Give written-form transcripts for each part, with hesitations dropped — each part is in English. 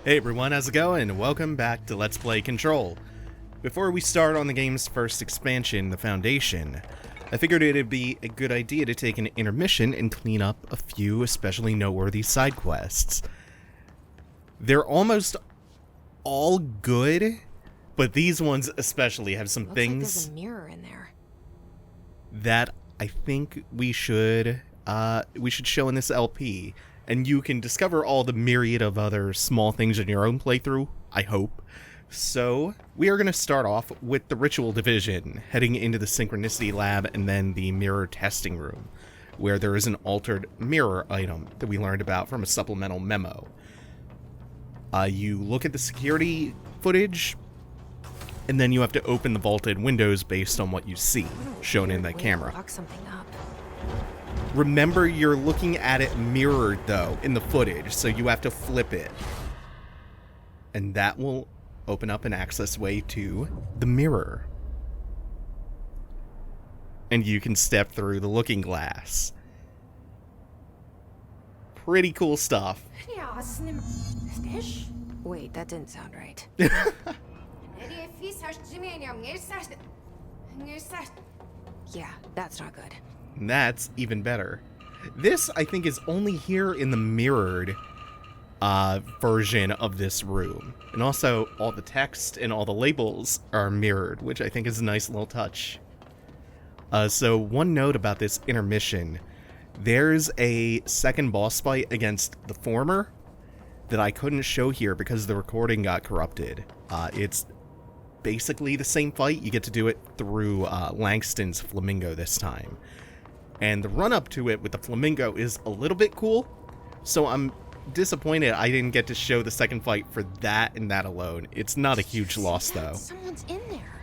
Hey everyone, how's it going? Welcome back to Let's Play Control. Before we start on the game's first expansion, the Foundation, I figured it'd be a good idea to take an intermission and clean up a few especially noteworthy side quests. They're almost all good, but these ones especially have some things like there's a mirror in there that I think we should show in this LP. And you can discover all the myriad of other small things in your own playthrough, I hope. So, we are going to start off with the Ritual Division, heading into the Synchronicity Lab and then the Mirror Testing Room, where there is an altered mirror item that we learned about from a supplemental memo. You look at the security footage, and then you have to open the vaulted windows based on what you see, shown in the camera. Lock something up. Remember, you're looking at it mirrored, though, in the footage, so you have to flip it. And that will open up an access way to the mirror. And you can step through the looking glass. Pretty cool stuff. Wait, that didn't sound right. Yeah, that's not good. And that's even better. This, I think, is only here in the mirrored version of this room. And also, all the text and all the labels are mirrored, which I think is a nice little touch. So, one note about this intermission. There's a second boss fight against the former that I couldn't show here because the recording got corrupted. It's basically the same fight. You get to do it through Langston's Flamingo this time. And the run-up to it with the Flamingo is a little bit cool, so I'm disappointed I didn't get to show the second fight for that and that alone. It's not a huge loss, though. Someone's in there.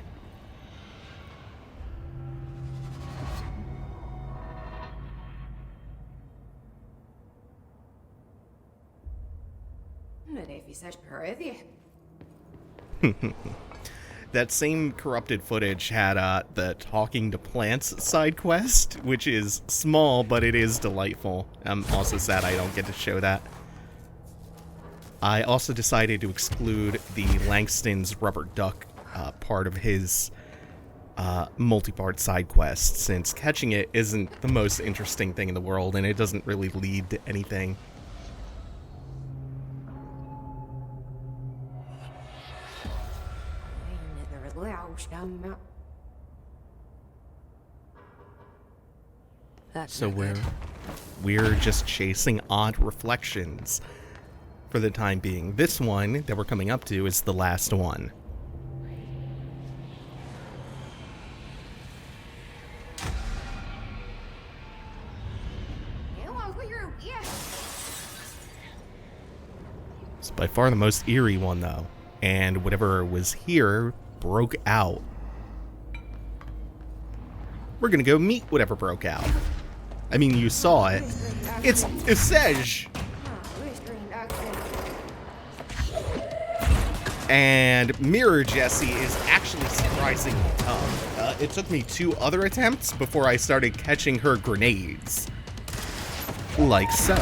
That same corrupted footage had the Talking to Plants side quest, which is small, but it is delightful. I'm also sad I don't get to show that. I also decided to exclude the Langston's Rubber Duck part of his multi-part side quest, since catching it isn't the most interesting thing in the world, and it doesn't really lead to anything. So we're just chasing odd reflections for the time being. This one that we're coming up to is the last one. It's by far the most eerie one, though. And whatever was here broke out. We're gonna go meet whatever broke out. I mean, you saw it. It's esseJ! And Mirror Jesse is actually surprisingly tough. It took me 2 other attempts before I started catching her grenades. Like so.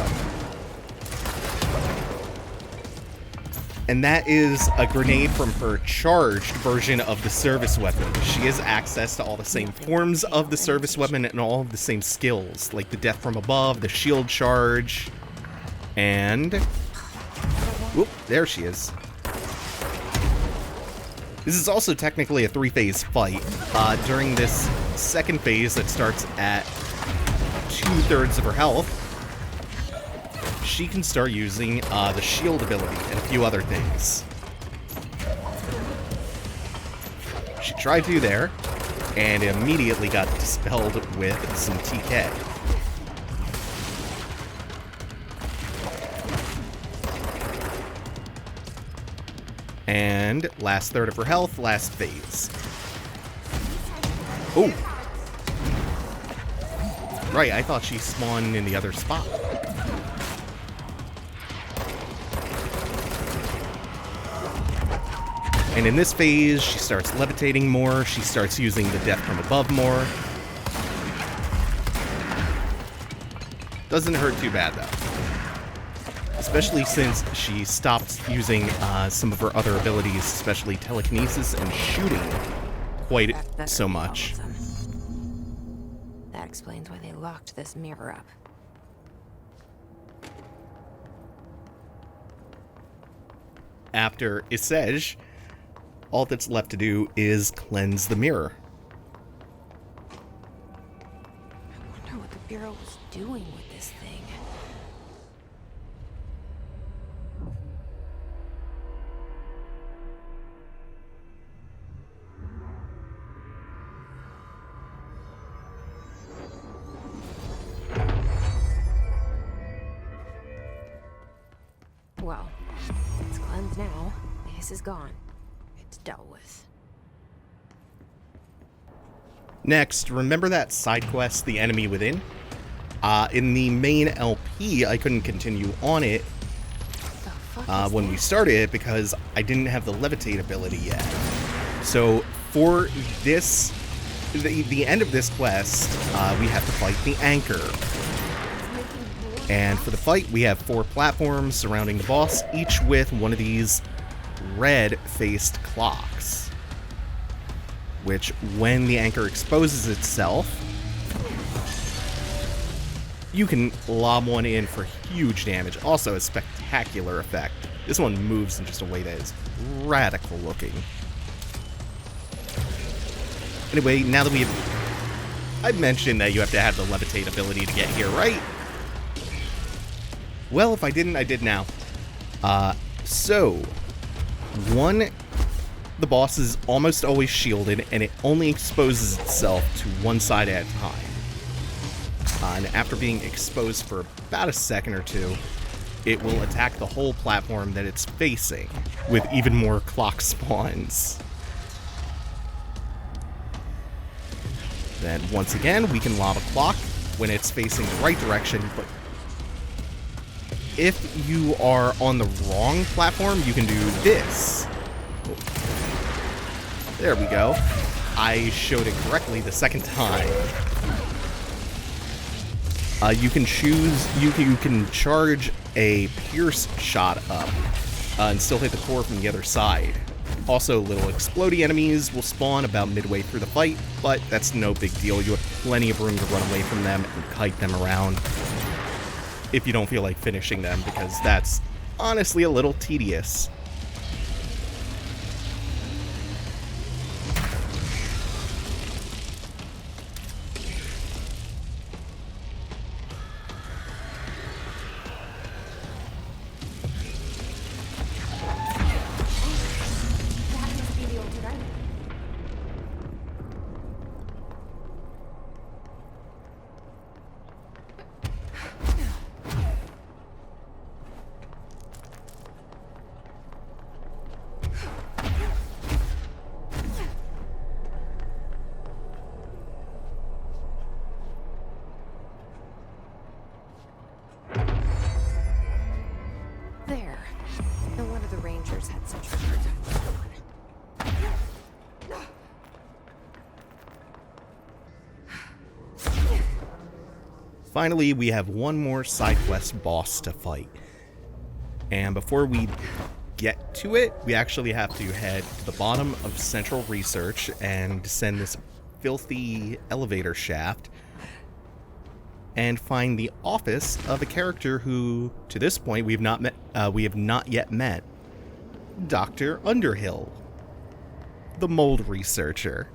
And that is a grenade from her charged version of the service weapon. She has access to all the same forms of the service weapon and all of the same skills, like the death from above, the shield charge, and... whoop, there she is. This is also technically a 3-phase fight. During this second phase that starts at 2/3 of her health, she can start using the shield ability and a few other things. She tried to there, and immediately got dispelled with some TK. And last third of her health, last phase. Oh! Right, I thought she spawned in the other spot. And in this phase, she starts levitating more, she starts using the death from above more. Doesn't hurt too bad, though. especially since she stopped using some of her other abilities, especially telekinesis and shooting, quite That so better be all much. of them. That explains why they locked this mirror up. After esseJ, all that's left to do is cleanse the mirror. I wonder what the Bureau was doing with this thing. Well, it's cleansed now. The hiss is gone. It's dealt with. Next, remember that side quest, The Enemy Within? In the main LP, I couldn't continue on it The fuck is when we that? started it because I didn't have the levitate ability yet. So for this, the end of this quest, we have to fight the Anchor. And for the fight, we have 4 platforms surrounding the boss, each with one of these red-faced clocks. Which, when the Anchor exposes itself, you can lob one in for huge damage. Also a spectacular effect. This one moves in just a way that is radical looking. Anyway, now that I mentioned that you have to have the levitate ability to get here, right? Well, if I didn't, I did now. The boss is almost always shielded, and it only exposes itself to one side at a time. And after being exposed for about a second or two, it will attack the whole platform that it's facing, with even more clock spawns. Then, once again, we can lob a clock when it's facing the right direction, but if you are on the wrong platform, you can do this. There we go. I showed it correctly the second time. You can charge a pierce shot up and still hit the core from the other side. Also, little explodey enemies will spawn about midway through the fight, but that's no big deal. You have plenty of room to run away from them and kite them around if you don't feel like finishing them, because that's honestly a little tedious. There. No wonder the Rangers had such a hard time with one. Finally, we have one more side quest boss to fight. And before we get to it, we actually have to head to the bottom of Central Research and descend this filthy elevator shaft and find the office of a character who, to this point, we have not yet met. Dr. Underhill, the mold researcher.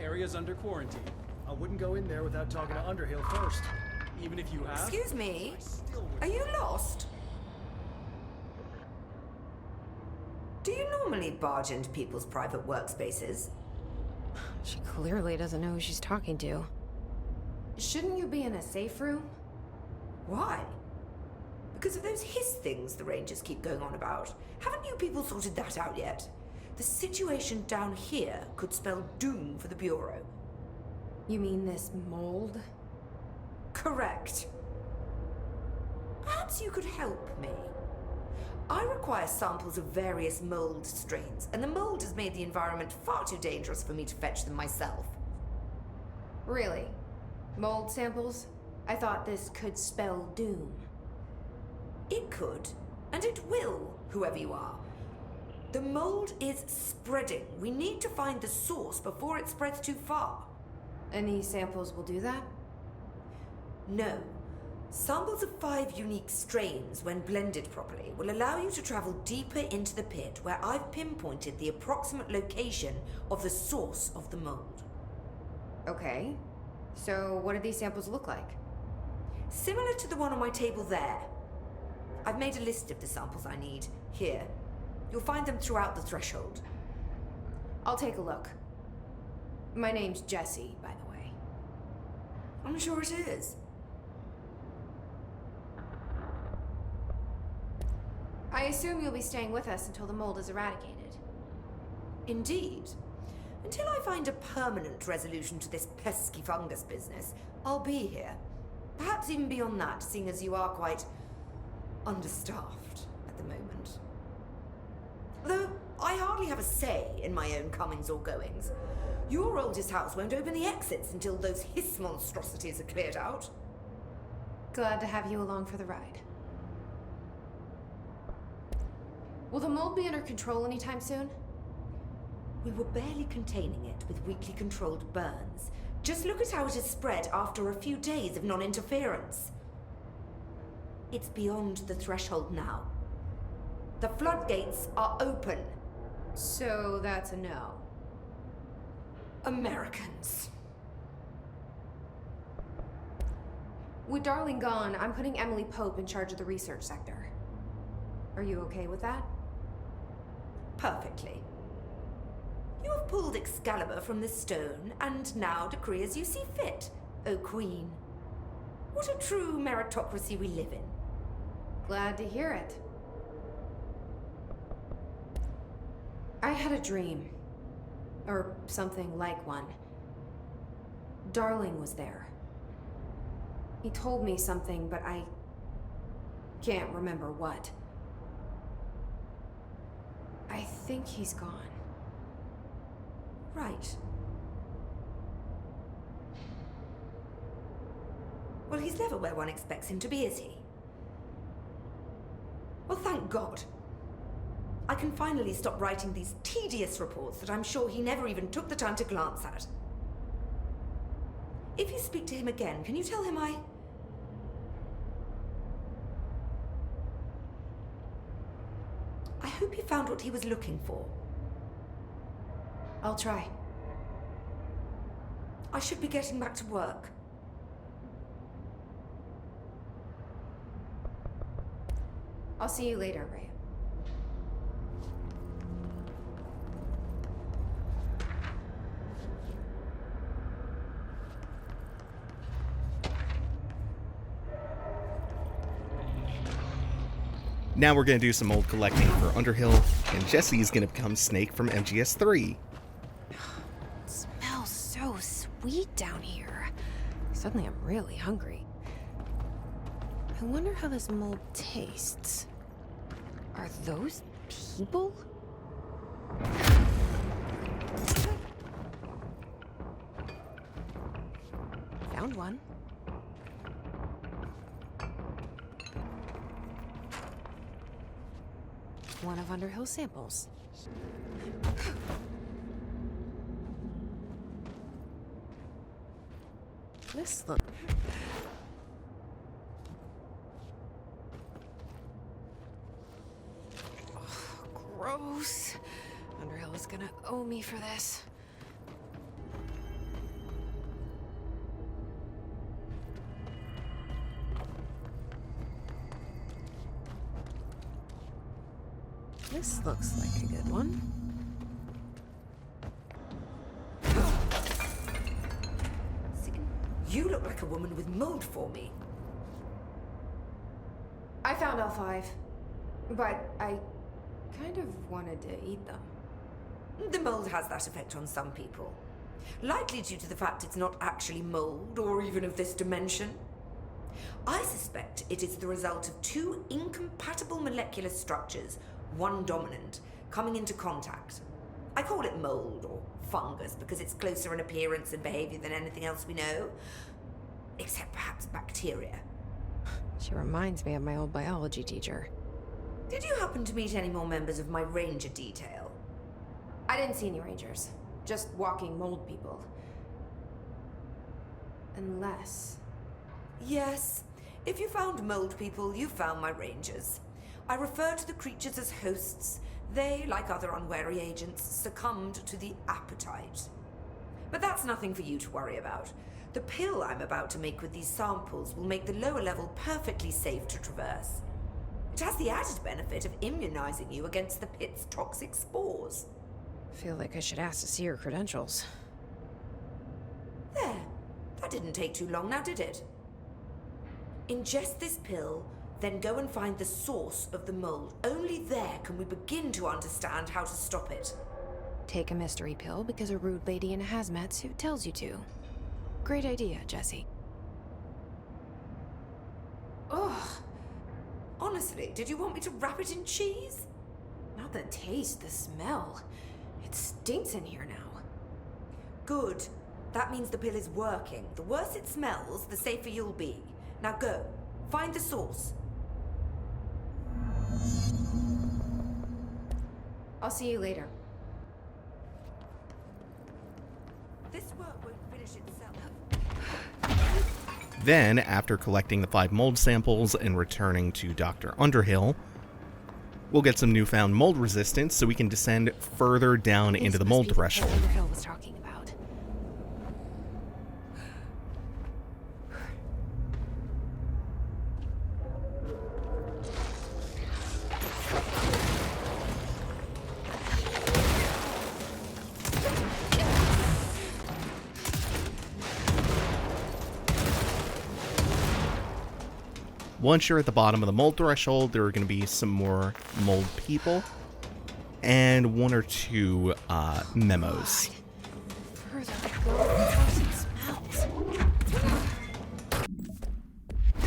Area's under quarantine. I wouldn't go in there without talking to Underhill first. Even if you have. Excuse me? I still would. Are you lost? Do you normally barge into people's private workspaces? She clearly doesn't know who she's talking to. Shouldn't you be in a safe room? Why? Because of those hiss things the Rangers keep going on about. Haven't you people sorted that out yet? The situation down here could spell doom for the Bureau. You mean this mold? Correct. Perhaps you could help me. I require samples of various mold strains, and the mold has made the environment far too dangerous for me to fetch them myself. Really? Mold samples? I thought this could spell doom. It could, and it will, whoever you are. The mold is spreading. We need to find the source before it spreads too far. And these samples will do that? No. Samples of 5 unique strains, when blended properly, will allow you to travel deeper into the pit where I've pinpointed the approximate location of the source of the mold. Okay. So what do these samples look like? Similar to the one on my table there. I've made a list of the samples I need. Here. You'll find them throughout the threshold. I'll take a look. My name's Jesse, by the way. I'm sure it is. I assume you'll be staying with us until the mold is eradicated. Indeed. Until I find a permanent resolution to this pesky fungus business, I'll be here. Perhaps even beyond that, seeing as you are quite understaffed at the moment. Though I hardly have a say in my own comings or goings. Your oldest house won't open the exits until those hiss monstrosities are cleared out. Glad to have you along for the ride. Will the mold be under control anytime soon? We were barely containing it with weakly controlled burns. Just look at how it has spread after a few days of non-interference. It's beyond the threshold now. The floodgates are open. So that's a no. Americans. With Darling gone, I'm putting Emily Pope in charge of the research sector. Are you okay with that? Perfectly. You have pulled Excalibur from the stone, and now decree as you see fit, O Queen. What a true meritocracy we live in. Glad to hear it. I had a dream. Or something like one. Darling was there. He told me something, but I can't remember what. I think he's gone. Right. Well, he's never where one expects him to be, is he? Well, thank God. I can finally stop writing these tedious reports that I'm sure he never even took the time to glance at. If you speak to him again, can you tell him I hope he found what he was looking for. I'll try. I should be getting back to work. I'll see you later, Ray. Now we're going to do some mold collecting for Underhill, and Jesse's going to become Snake from MGS3. It smells so sweet down here. Suddenly I'm really hungry. I wonder how this mold tastes. Are those people? Found one. One of Underhill's samples. This look. Oh, gross. Underhill is gonna owe me for this. This looks like a good one. You look like a woman with mold for me. I found all 5, but I kind of wanted to eat them. The mold has that effect on some people. Likely due to the fact it's not actually mold, or even of this dimension. I suspect it is the result of 2 incompatible molecular structures, one dominant, coming into contact. I call it mold, or fungus, because it's closer in appearance and behavior than anything else we know. Except perhaps bacteria. She reminds me of my old biology teacher. Did you happen to meet any more members of my ranger detail? I didn't see any rangers. Just walking mold people. Unless... Yes. If you found mold people, you found my rangers. I refer to the creatures as hosts. They, like other unwary agents, succumbed to the appetite. But that's nothing for you to worry about. The pill I'm about to make with these samples will make the lower level perfectly safe to traverse. It has the added benefit of immunizing you against the pit's toxic spores. Feel like I should ask to see her credentials. There. That didn't take too long now, did it? Ingest this pill, then go and find the source of the mold. Only there can we begin to understand how to stop it. Take a mystery pill because a rude lady in a hazmat suit tells you to. Great idea, Jesse. Ugh. Honestly, did you want me to wrap it in cheese? Not the taste, the smell. It stinks in here now. Good. That means the pill is working. The worse it smells, the safer you'll be. Now go. Find the source. I'll see you later. This work won't finish itself. Then, after collecting the 5 mold samples and returning to Dr. Underhill, we'll get some newfound mold resistance so we can descend further down into the mold threshold. Underhill was talking about. Once you're at the bottom of the mold threshold, there are going to be some more mold people and 1 or 2 memos. Further I go, the house smells.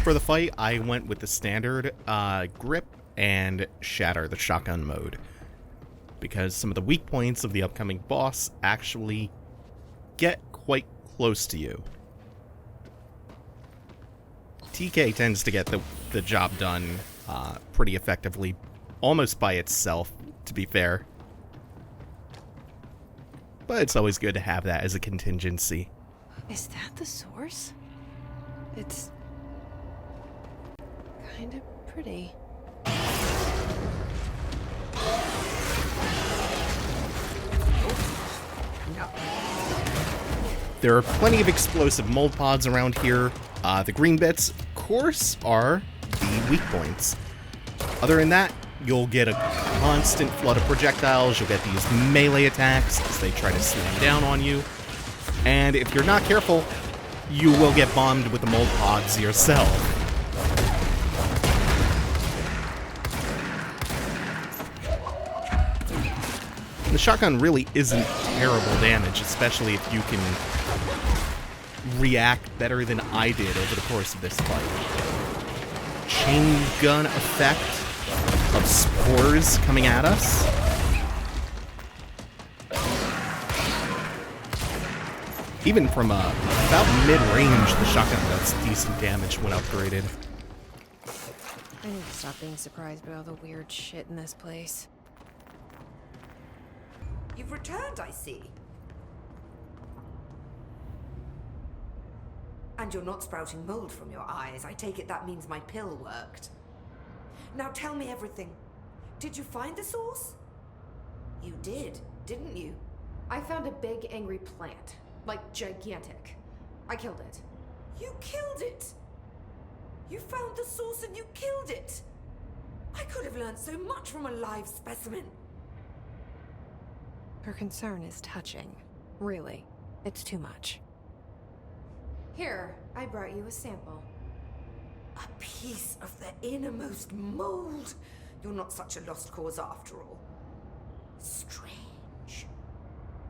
For the fight, I went with the standard grip and shatter, the shotgun mode, because some of the weak points of the upcoming boss actually get quite close to you. TK tends to get the job done pretty effectively, almost by itself, to be fair. But it's always good to have that as a contingency. Is that the source? It's kind of pretty. No. There are plenty of explosive mold pods around here. The green bits, of course, are the weak points. Other than that, you'll get a constant flood of projectiles. You'll get these melee attacks as they try to slam down on you. And if you're not careful, you will get bombed with the mold pods yourself. The shotgun really isn't terrible damage, especially if you can react better than I did over the course of this fight. Chain gun effect of spores coming at us. Even from about mid-range, the shotgun does decent damage when upgraded. I need to stop being surprised by all the weird shit in this place. You've returned, I see. And you're not sprouting mold from your eyes. I take it that means my pill worked. Now tell me everything. Did you find the source? You did, didn't you? I found a big angry plant. Like, gigantic. I killed it. You killed it! You found the source and you killed it! I could have learned so much from a live specimen. Her concern is touching. Really. It's too much. Here, I brought you a sample. A piece of the innermost mold. You're not such a lost cause after all. Strange.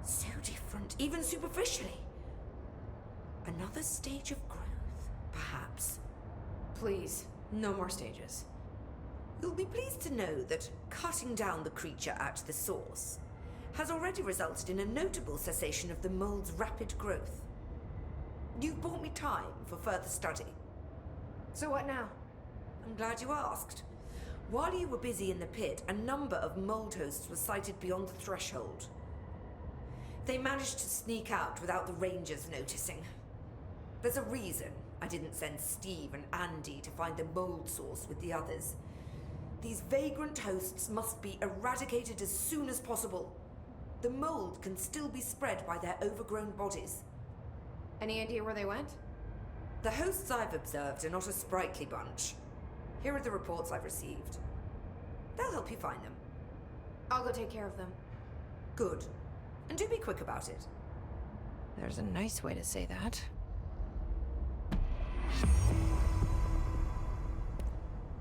So different, even superficially. Another stage of growth, perhaps. Please, no more stages. You'll be pleased to know that cutting down the creature at the source has already resulted in a notable cessation of the mold's rapid growth. You've bought me time for further study. So what now? I'm glad you asked. While you were busy in the pit, a number of mold hosts were sighted beyond the threshold. They managed to sneak out without the rangers noticing. There's a reason I didn't send Steve and Andy to find the mold source with the others. These vagrant hosts must be eradicated as soon as possible. The mold can still be spread by their overgrown bodies. Any idea where they went? The hosts I've observed are not a sprightly bunch. Here are the reports I've received. They'll help you find them. I'll go take care of them. Good. And do be quick about it. There's a nice way to say that.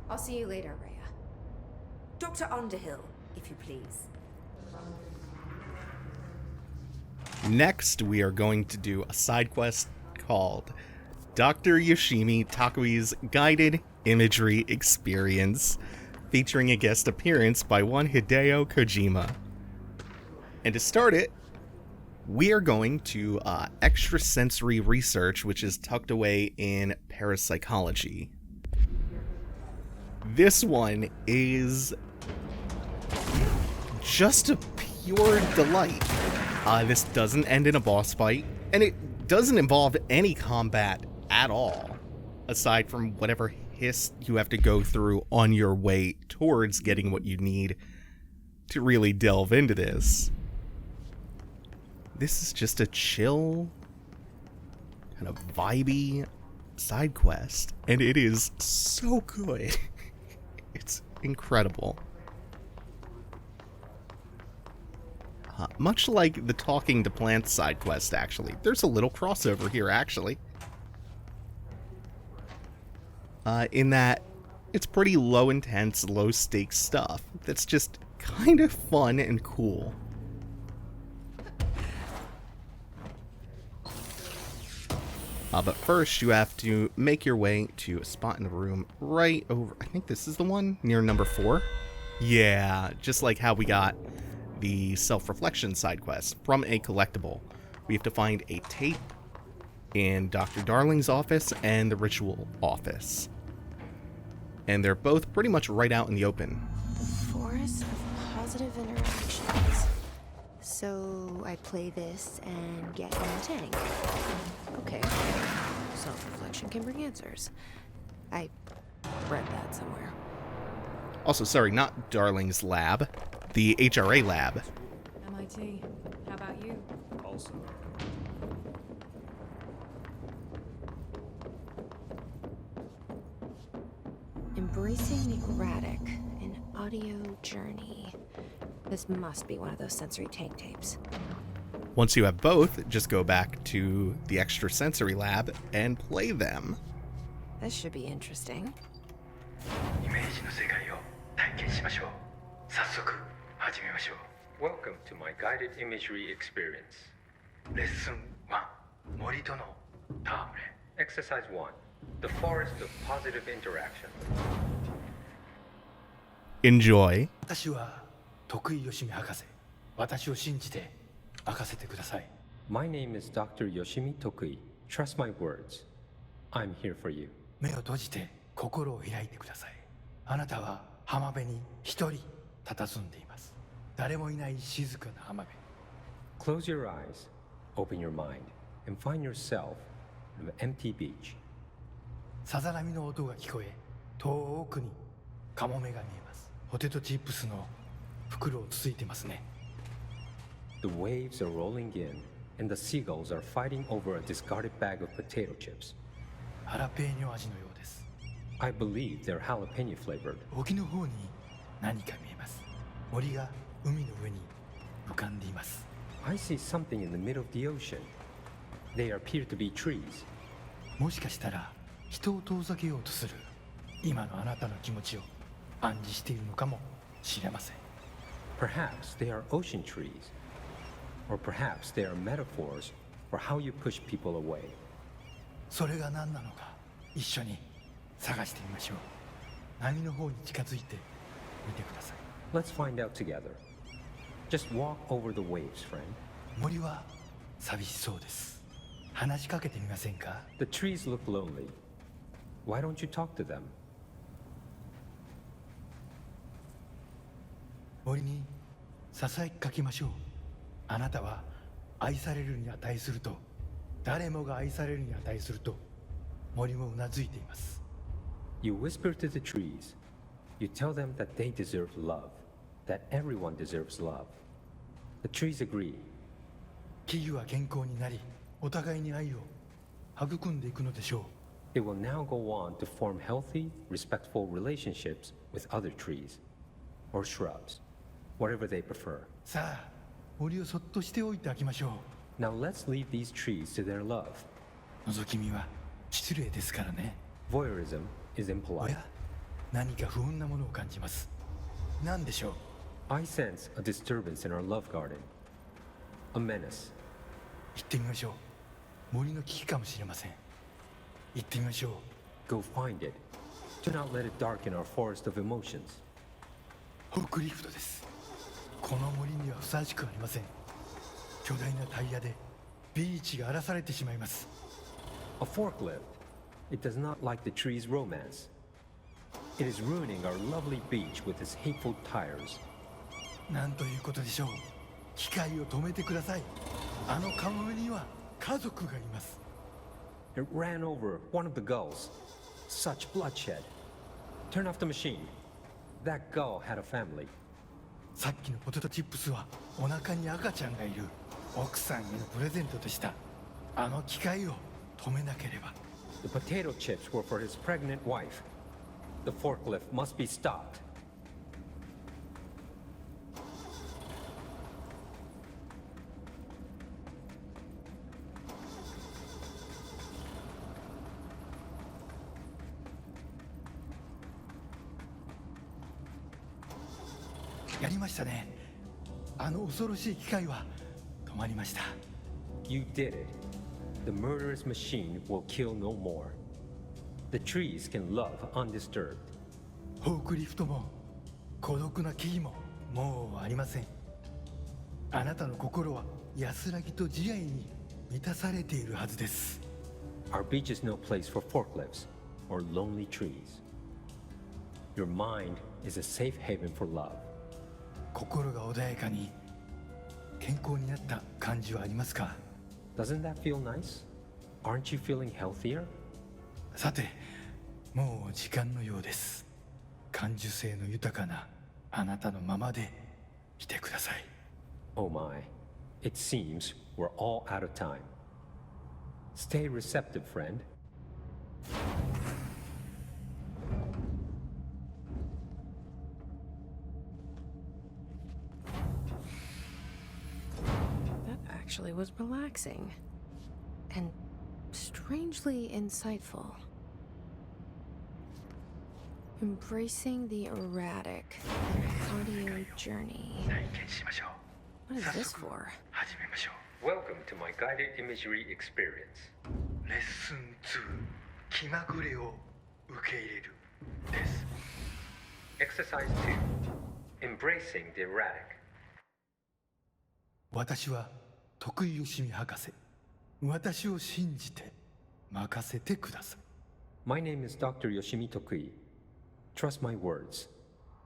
I'll see you later, Rhea. Dr. Underhill, if you please. Next, we are going to do a side quest called Dr. Yoshimi Tokui's Guided Imagery Experience, featuring a guest appearance by one Hideo Kojima. And to start it, we are going to extrasensory research, which is tucked away in parapsychology. This one is just a pure delight. This doesn't end in a boss fight, and it doesn't involve any combat at all, aside from whatever hiss you have to go through on your way towards getting what you need to really delve into this. This is just a chill, kind of vibey side quest, and it is so good. It's incredible. Much like the Talking to Plants side quest, actually. There's a little crossover here, actually. In that it's pretty low intense, low stakes stuff that's just kind of fun and cool. But first, you have to make your way to a spot in the room right over... I think this is the one near number 4. Yeah, just like how we got the self-reflection side quest from a collectible. We have to find a tape in Dr. Darling's office and the ritual office. And they're both pretty much right out in the open. The forest of positive interactions. So I play this and get in the tank. Okay. Self-reflection can bring answers. I read that somewhere. Also, sorry, not Darling's lab. The HRA lab. MIT. How about you? Also. Embracing the erratic, an audio journey. This must be one of those sensory tank tapes. Once you have both, just go back to the extrasensory lab and play them. This should be interesting. Welcome to my guided imagery experience. Lesson 1. Exercise 1. The forest of positive interaction. Enjoy. 私は徳井義美博士。私を信じて任せてください。My name is Dr. Yoshimi Tokui. Trust my words. I'm here for you. 目を閉じて心を開いてください。あなたは浜辺に一人佇んでいます。誰もいない静かな浜辺。 Close your eyes, open your mind, and find yourself on an empty beach. さざ波の音が聞こえ、遠くにカモメが見えます。ポテトチップスの袋をつついてますね。The waves are rolling in, and the seagulls are fighting over a discarded bag of potato chips. ハラペーニョ味のようです。 I believe they're jalapeno flavored. 沖の方に何か見えます。森が海の上に浮かんでいます。 I see something in the middle of the ocean. They appear to be trees. もしかしたら人を遠ざけようとする今のあなたの気持ちを暗示しているのかもしれません。 Perhaps they are ocean trees. Or perhaps they are metaphors for how you push people away. それが何なのか一緒に探してみましょう。波の方に近づいてみてください。 Let's find out together. Just walk over the waves, friend. 森は寂しそうです。話しかけてみませんか？ The trees look lonely. Why don't you talk to them? 森にささやきかけましょう。あなたは愛されるに値すると、誰もが愛されるに値すると森もうなずいています。 You whisper to the trees. You tell them that they deserve love, that everyone deserves love. The trees agree. 木々は健康になり、お互いに愛を育んでいくのでしょう。 They will now go on to form healthy, respectful relationships with other trees or shrubs, whatever they prefer. さあ、森をそっとしておいてあげましょ Now let's leave these trees to their love. う。覗き見は失礼ですからね。 Voyeurism is お impolite. や、何か不穏なものを感じます。何でしょう？ I sense a disturbance in our love garden. A menace. 行ってみましょう。森の危機かもしれません。行ってみましょう。 Go find it. Do not let it darken our forest of emotions. フォークリフトです。この森にはふさわしくありません。巨大なタイヤでビーチが荒らされてしまいます。 A forklift. It does not like the tree's romance. It is ruining our lovely beach with its hateful tires. なんということでしょう。機械を止めてください。あのカモメには家族がいます。 It ran over one of the gulls. Such bloodshed. Turn off the machine. That gull had a family. さっきのポテトチップスはお腹に赤ちゃんがいる奥さんへのプレゼントでした。あの機械を止めなければ。 The potato chips were for his pregnant wife. The forklift must be stopped. やりましたね。あの恐ろしい機械は止まりました。 You did it. The murderous machine will kill no more. The trees can love undisturbed. フォークリフトも孤独な木々ももうありません。あなたの心は安らぎと慈愛に満たされているはずです。 Our beach is no place for forklifts or lonely trees. Your mind is a safe haven for love. 心が穏やかに健康になった感じはありますか？ Doesn't that feel nice? Aren't you feeling healthier? さて、もう時間のようです。感受性の豊かなあなたのままでいてください。 Oh my, it seems we're all out of time. Stay receptive, friend. That actually was relaxing. And strangely insightful. Embracing the erratic and cardio journey. 体験しましょう。 What is 早 this 速 for? 始めましょ Welcome to my guided imagery experience. う。レッスン2、気まぐれを受け入れるです。 Exercise 2. Embracing the erratic. 私は徳井義美博士。私を信じて任せてください。 My name is Dr. Yoshimi Tokui. Trust my words.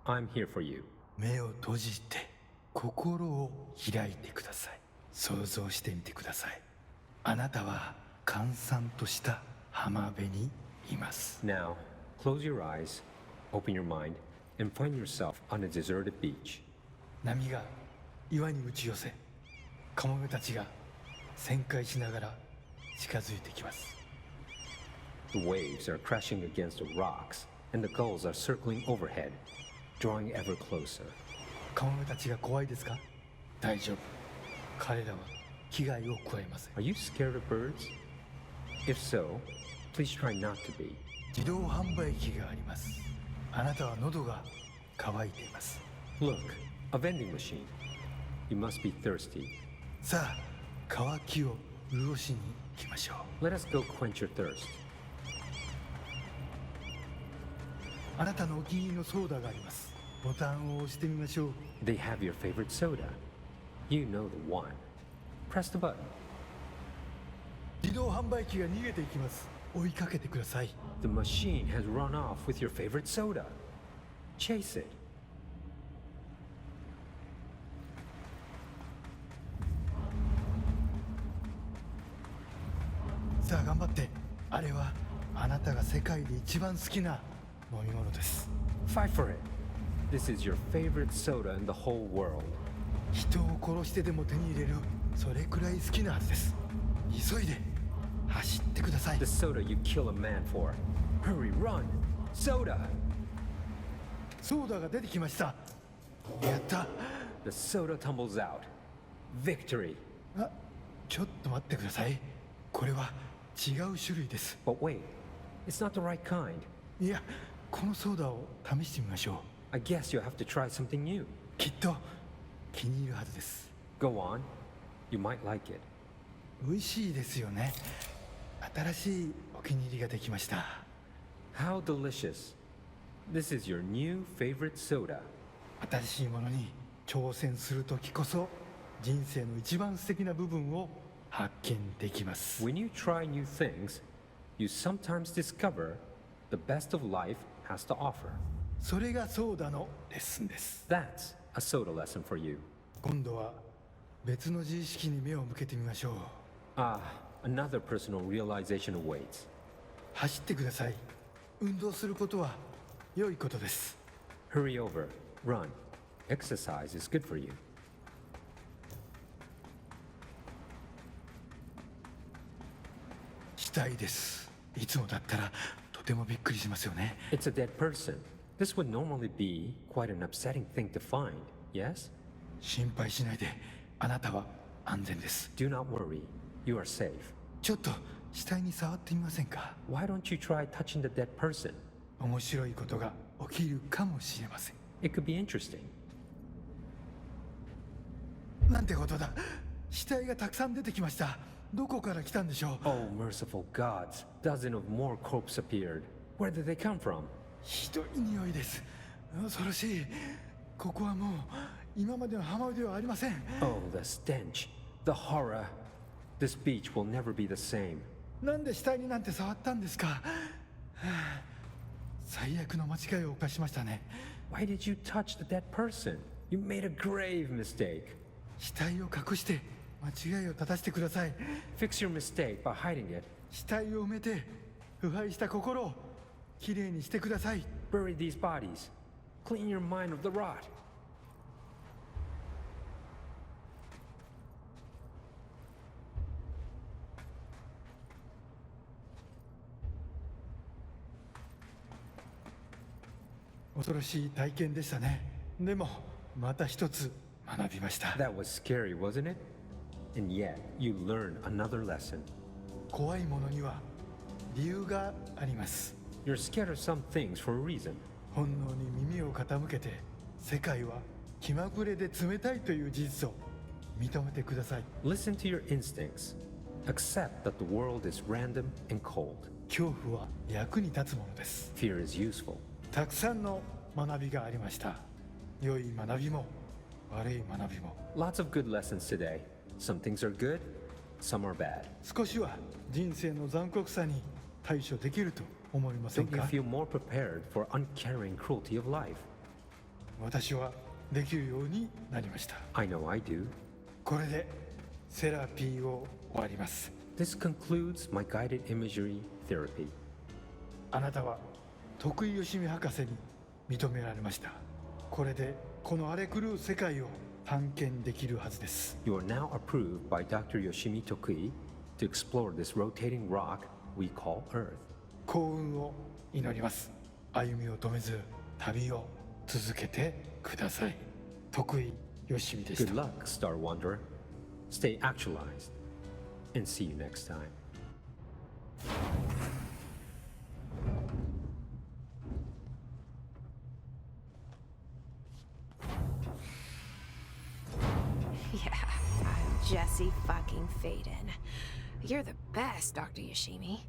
I'm here for you. 目を閉じて心を開いてください。想像してみてください。あなたは閑散とした浜辺にいます。 Now, close your eyes, open your mind, and find yourself on a deserted beach. 波が岩に打ち寄せ、カモメたちが旋回しながら近づいてきます。 The waves are crashing against the rocks, and the gulls are circling overhead, drawing ever closer. カモメたちが怖いですか？大丈夫。彼らは危害を加えません。 Are you scared of birds? If so, Please try not to be. 自動販売機があります。あなたは喉が渇いています。 Look, a vending machine. You must be thirsty. さあ、渇きを潤しに行きましょう。 Let us go quench your thirst. あなたのお気に入りのソーダがあります。ボタンを押してみましょう。 They have your favorite soda. You know the one. Press the button. 自動販売機が逃げていきます。追いかけてください。 The machine has run off with your favorite soda. Chase it. さあ頑張って。あれはあなたが世界で一番好きな飲み物です。 Fight for it. This is your favorite soda in the whole world. 人を殺してでも手に入れる、それくらい好きなはずです。急いで走ってください。 The soda you kill a man for. Hurry, run! Soda! ソーダが出てきました。やった。 The soda tumbles out. Victory! あ、ちょっと待ってください。これは違う種類です。 But wait, it's not the right kind. いや、このソーダを試してみましょう。 I guess you have to try something new. きっと気に入るはずです。 Go on. You might like it. 美味しいですよね。新しいお気に入りができました。 How delicious. This is your new favorite soda. 新しいものに挑戦するときこそ人生の一番素敵な部分を発見できます。 When you try new things, you sometimes discover the best of life has to offer. それがソーダのレッスンです。 That's a soda lesson for you. 今度は別の自意識に目を向けてみましょう。 Ah, another personal realization awaits. 走ってください。運動することは良いことです。 Hurry over. Run. Exercise is good for you. 死体です。いつもだったらとてもびっくりしますよね。 It's a dead person. This would normally be quite an upsetting thing to find, yes? 心配しないで。あなたは安全です。 Do not worry. You are safe. ちょっと死体に触ってみませんか。 Why don't you try touching the dead person? 面白いことが起きるかもしれません。 It could be interesting. なんてことだ。死体がたくさん出てきました。どこから来たんでしょう。 Oh, merciful gods. Dozen of more corpses appeared. Where did they come from? ひどい匂いです。恐ろしい。ここはもう今までの浜辺ではありません。 Oh, the stench. The horror. This beach will never be the same. なんで死体になんて触ったんですか。はあ、最悪の間違いを犯しましたね。 Why did you touch the dead person? You made a grave mistake. 死体を隠して間違いを正してください。 Fix your mistake by hiding it. 死体を埋めて腐敗した心をきれいにしてください。 Bury these bodies. Clean your mind of the rot. 恐ろしい体験でしたね。でもまた一つ学びました。 That was scary, wasn't it? And yet, you learned another lesson. 怖いものには理由があります。 You're scared of some things for a reason. 本能に耳を傾けて、世界は気まぐれで冷たいという事実を認めてください。 Listen to your instincts. Accept that the world is random and cold. 恐怖は役に立つものです。 Fear is useful. たくさんの学びがありました。良い学びも悪い学びも。 Lots of good lessons today. Some things are good, some are bad. 少しは人生の残酷さに対処できると思いません Don't you か。 feel more prepared for uncaring cruelty of life? 私はできるようになりました。 I know I do. これでセラピーを終わります。 This concludes my guided imagery therapy. あなたは徳井義美博士に認められました。これでこの荒れ狂う世界を探検できるはずです。 You are now approved by Dr. Yoshimi Tokui to explore this rotating rock we call Earth. 幸運を祈ります。歩みを止めず旅を続けてください。徳井義美でし Good た。 luck, Star Wanderer. Stay actualized. And see you next time. Jesse fucking Faden. You're the best, Dr. Yoshimi.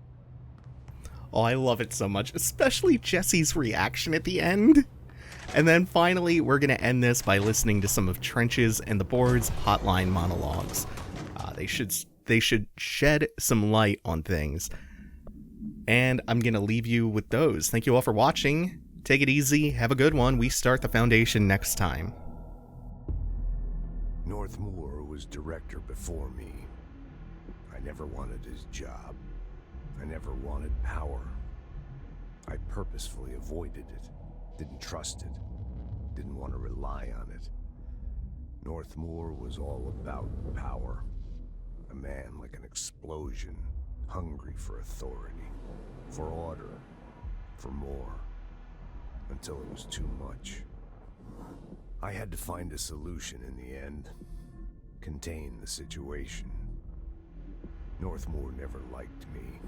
Oh, I love it so much, especially Jesse's reaction at the end. And then finally, we're going to end this by listening to some of Trench's and the board's hotline monologues. They should shed some light on things. And I'm going to leave you with those. Thank you all for watching. Take it easy. Have a good one. We start the Foundation next time. Northmoor was director before me. I never wanted his job. I never wanted power. I purposefully avoided it, didn't trust it, didn't want to rely on it. Northmoor was all about power. A man like an explosion, hungry for authority, for order, for more, until it was too much. I had to find a solution in the end, contain the situation. Northmoor never liked me,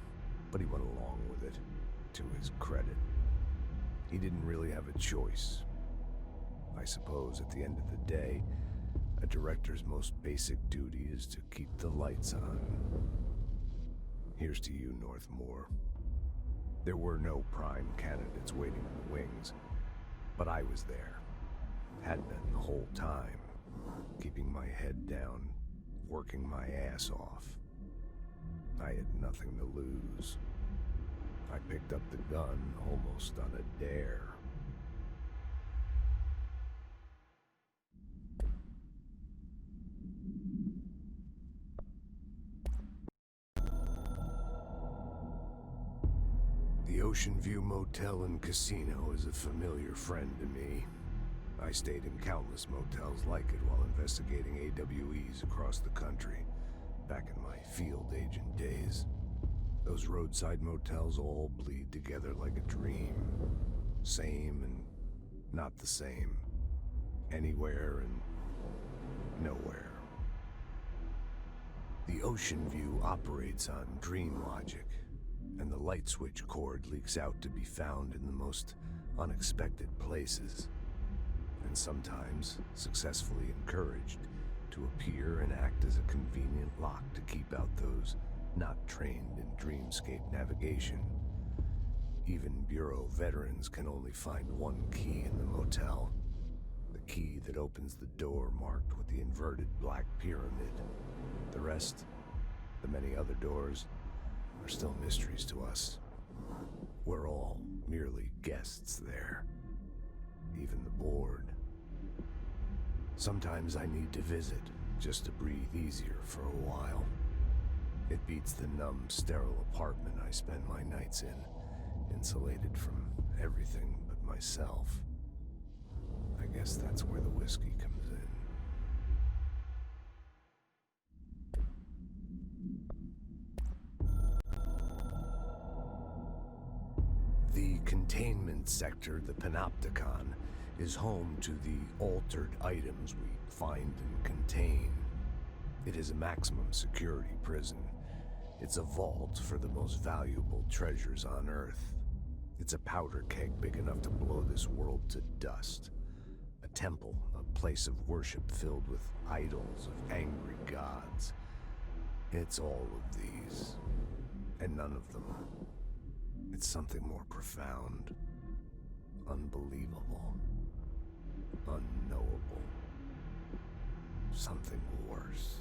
but he went along with it, to his credit. He didn't really have a choice. I suppose at the end of the day, a director's most basic duty is to keep the lights on. Here's to you, Northmoor. There were no prime candidates waiting in the wings, but I was there. Had been the whole time, keeping my head down, working my ass off. I had nothing to lose. I picked up the gun almost on a dare. The Ocean View Motel and Casino is a familiar friend to me. I stayed in countless motels like it while investigating AWEs across the country, back in my field agent days. Those roadside motels all bleed together like a dream. Same and not the same. Anywhere and nowhere. The Ocean View operates on dream logic, and the light switch cord leaks out to be found in the most unexpected places, and sometimes successfully encouraged to appear and act as a convenient lock to keep out those not trained in dreamscape navigation. Even Bureau veterans can only find one key in the motel. The key that opens the door marked with the inverted black pyramid. The rest, the many other doors, are still mysteries to us. We're all merely guests there. Even the board. Sometimes I need to visit, just to breathe easier for a while. It beats the numb, sterile apartment I spend my nights in, insulated from everything but myself. I guess that's where the whiskey comes in. The containment sector, the Panopticon, is home to the altered items we find and contain. It is a maximum security prison. It's a vault for the most valuable treasures on Earth. It's a powder keg big enough to blow this world to dust. A temple, a place of worship filled with idols of angry gods. It's all of these, and none of them. It's something more profound, unbelievable, unknowable, something worse.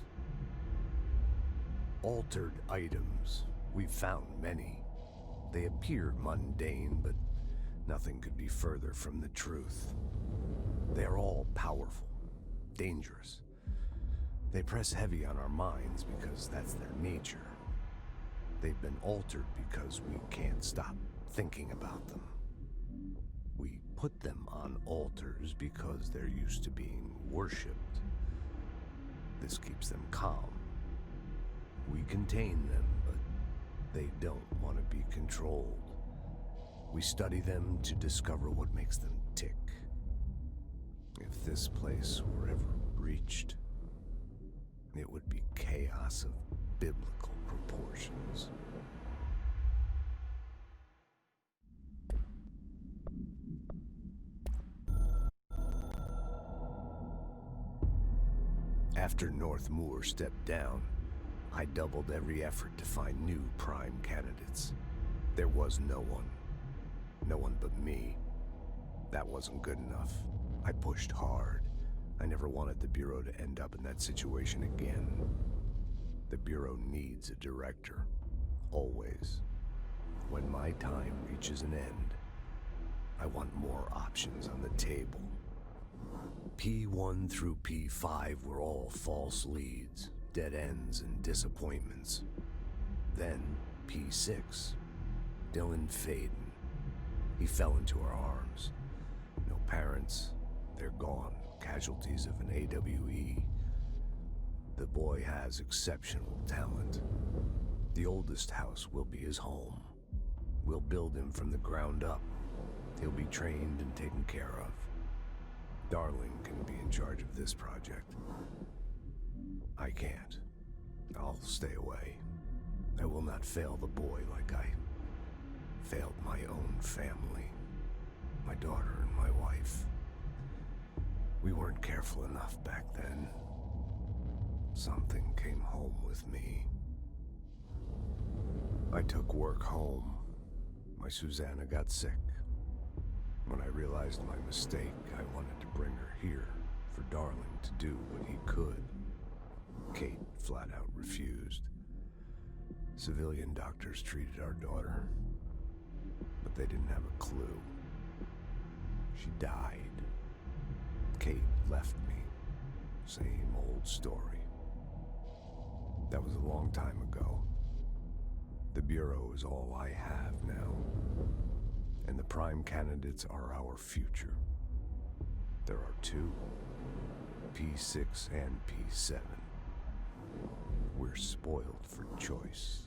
Altered items. We've found many. They appear mundane, but nothing could be further from the truth. They're all powerful, dangerous. They press heavy on our minds because that's their nature. They've been altered because we can't stop thinking about them. We put them on altars because they're used to being worshipped. This keeps them calm. We contain them, but they don't want to be controlled. We study them to discover what makes them tick. If this place were ever breached, it would be chaos of biblical proportions. After North Moore stepped down, I doubled every effort to find new prime candidates. There was no one. No one but me. That wasn't good enough. I pushed hard. I never wanted the Bureau to end up in that situation again. The Bureau needs a director. Always. When my time reaches an end, I want more options on the table. P1 through P5 were all false leads, dead ends, and disappointments. Then P6, Dylan Faden. He fell into our arms. No parents, they're gone, casualties of an AWE. The boy has exceptional talent. The oldest house will be his home. We'll build him from the ground up. He'll be trained and taken care of. Darling can be in charge of this project. I can't. I'll stay away. I will not fail the boy like I failed my own family. My daughter and my wife. We weren't careful enough back then. Something came home with me. I took work home. My Susanna got sick. When I realized my mistake, I wanted to bring her here for Darling to do what he could. Kate flat out refused. Civilian doctors treated our daughter, but they didn't have a clue. She died. Kate left me. Same old story. That was a long time ago. The Bureau is all I have now. And the prime candidates are our future. There are two, P6 and P7. We're spoiled for choice.